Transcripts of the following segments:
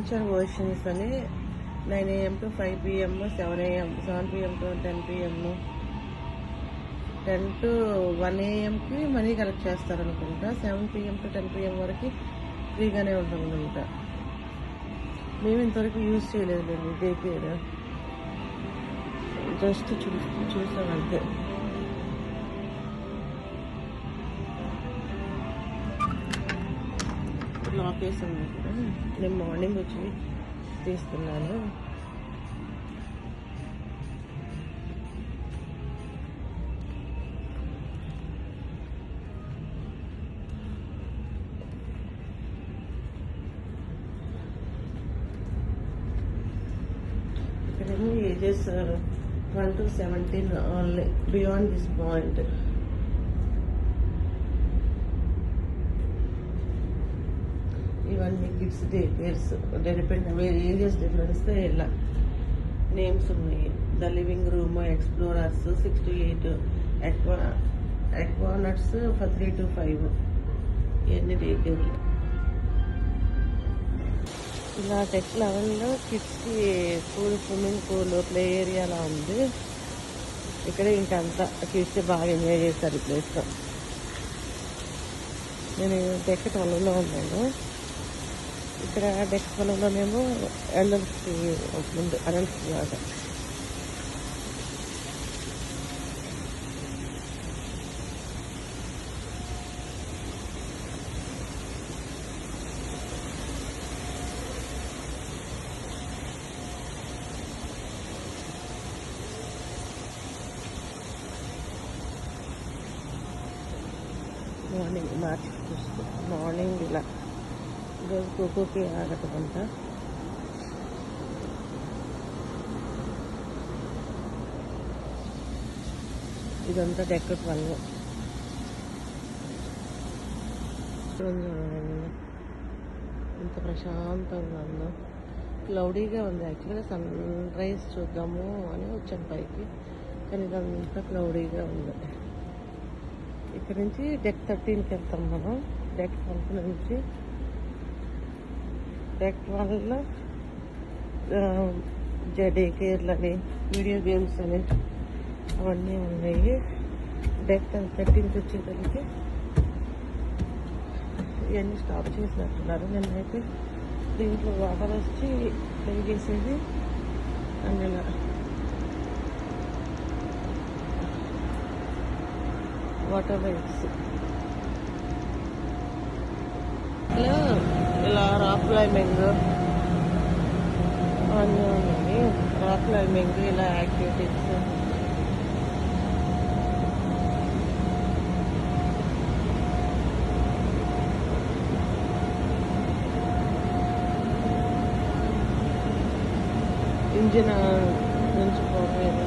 Adventure versions అని 9 AM to 5 PM, 7 AM, 7 PM to 10 PM, 10 to 1 AMకి money collect చేస్తారనుకుంటా. 7 PM to 10 PM వరకు ఫ్రీగానే ఉంటుందనుకుంటా. మేము ఇంతవరకు యూజ్ చేయలేదులేండి డే కేర్, జస్ట్ చూసాం అంతే. లాక్ వేసాను ఇక్కడ. నేను మార్నింగ్ వచ్చి తీస్తున్నాను. ఇక్కడేమో ages 12 to 17 only, beyond this point. ఇవన్నీ kids day cares, depend areas డిఫరెన్స్తో ఇలా నేమ్స్ ఉన్నాయి. The living room, explorers 6 to 8, aquanauts 3 to 5, ఇవన్నీ డే కేర్లు. ఇలా టెక్ లెవెల్లో కిడ్స్కి పూల్, స్విమ్మింగ్ పూల్, ప్లే ఏరియాలా ఉంది. ఇక్కడ ఇంకంతా కిడ్స్ బాగా ఎంజాయ్ చేస్తారు ఈ ప్లేస్లో. నేను టెక్ 12లో ఉన్నాను. ఇక్కడ డెక్ 12లోనేమో అడల్ట్స్కి ముందు, అడల్ట్స్కి కాదు. మార్నింగ్ మార్చి చూస్తూ మార్నింగ్ ఇలా ఈరోజు ఖోఖోకి ఆడటమంట. ఇదంతా డెక్ 12. ఇంత ప్రశాంతంగా ఉందో. క్లౌడీగా ఉంది. యాక్చువల్గా సన్ రైజ్ చూద్దాము అని వచ్చాను పైకి, కానీ ఇదంతా క్లౌడీగా ఉంది. ఇక్కడ నుంచి డెక్ 13కి వెళ్తాం మనం. డెక్ 12 నుంచి డెక్ 12లో డే కేర్లని, వీడియో గేమ్స్ అని అవన్నీ ఉన్నాయి. డెక్ 13కి వచ్చేసరికి ఇవన్నీ స్టాప్ చేసినట్టున్నారు. నిన్నైతే దీంట్లో వాటర్ వచ్చి ప్లే చేసేది అందులో వాటర్ రైడ్స్. ఇలా రాక్ క్లైంబింగ్ అన్నీ ఉన్నాయి. రాక్ క్లైంబింగ్ ఇలా యాక్టివిటీస్. ఇంజిన్ నుంచి పోలేదు.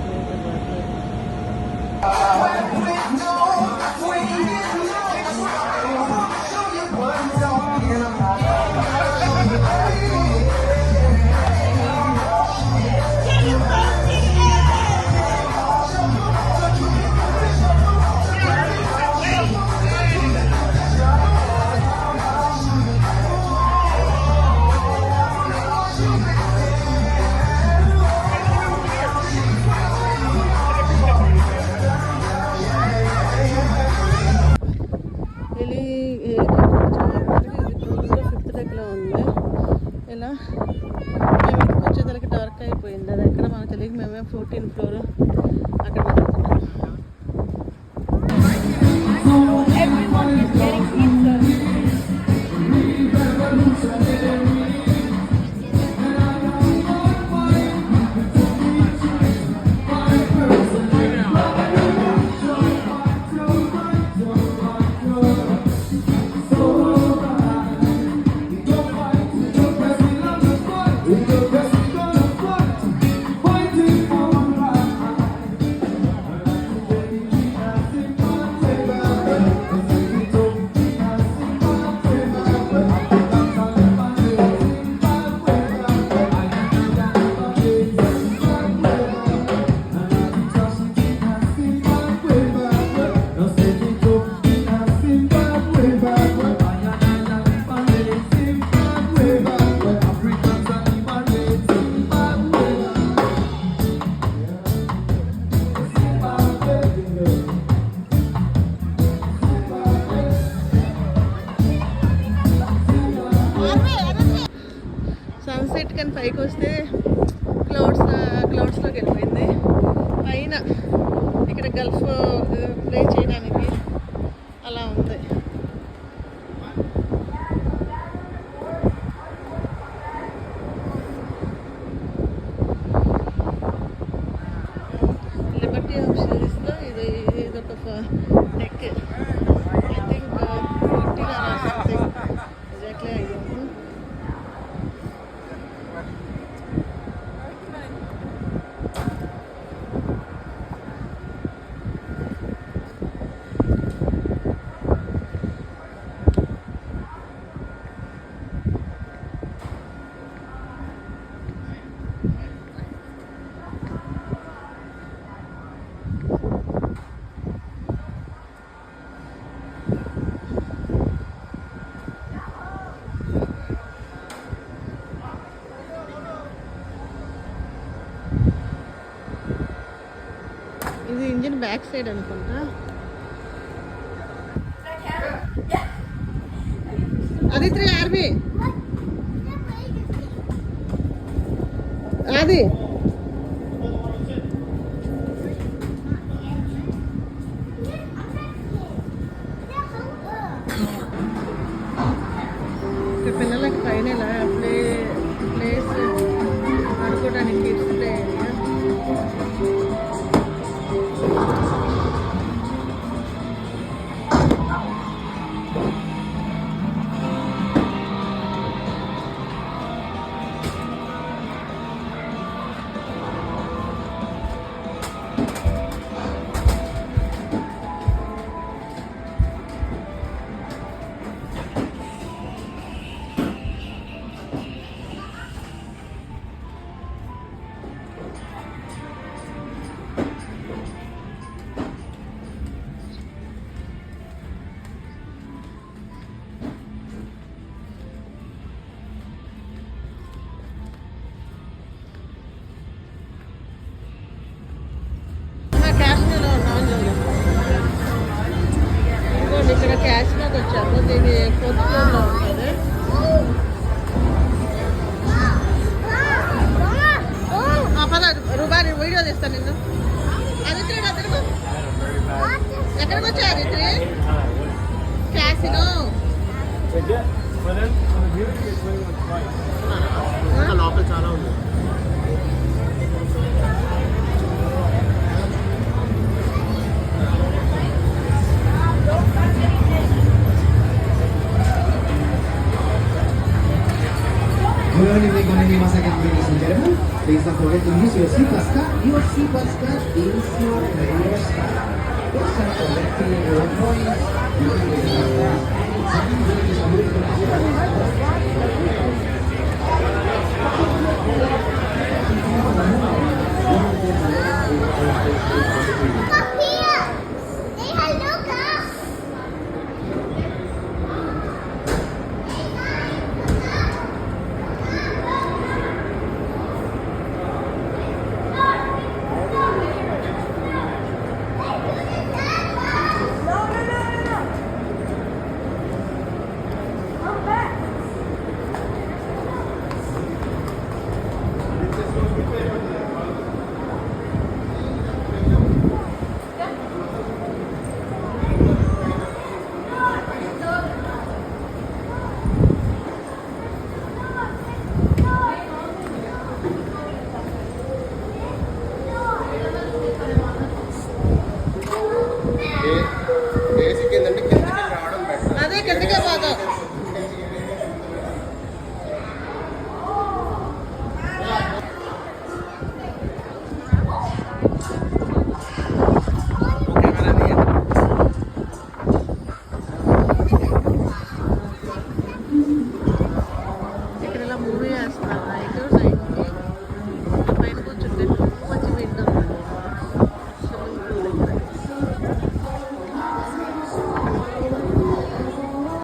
ఇలా మేము ఇంటికి వచ్చేసరికి డార్క్ అయిపోయింది. అది ఎక్కడ మనకు తెలియక మేమే 14th floor అక్కడ వెళ్తున్నాం. సన్సెట్ కానీ పైకి వస్తే క్లౌడ్స్లోకి వెళ్ళిపోయింది. పైన ఇక్కడ గల్ఫ్ ప్లే చేయడానికి అలా ఉంది. లిబర్టీ ఆఫ్ సిరీస్లో ఇదొక deck. I think 15 or something. Exactly I don't know. ఇది ఇంజిన్ బ్యాక్ సైడ్ అనుకుంటా. అది 3 RB అది ఇక్కడ పిల్లలకి పైన ఇలా ప్లేస్ ఆడుకోవడానికి కిడ్స్ ప్లే ఏరియా. ఇక్కడ క్యాష్లోకి వచ్చాము. దీని 4th ఫ్లోర్లో ఉంటుంది. పద రూపాయ వీడియో తీస్తాను నిన్ను. అదిత్రి ఎక్కడికి వచ్చా అదిత్రి? క్యాసినో లోపల చాలా ఉంది. Good evening, once again, ladies and gentlemen. Please don't forget to use your seatbelt card. Your seatbelt card is your radio star. Thanks for collecting your points. You can get your anytime during this beautiful activity.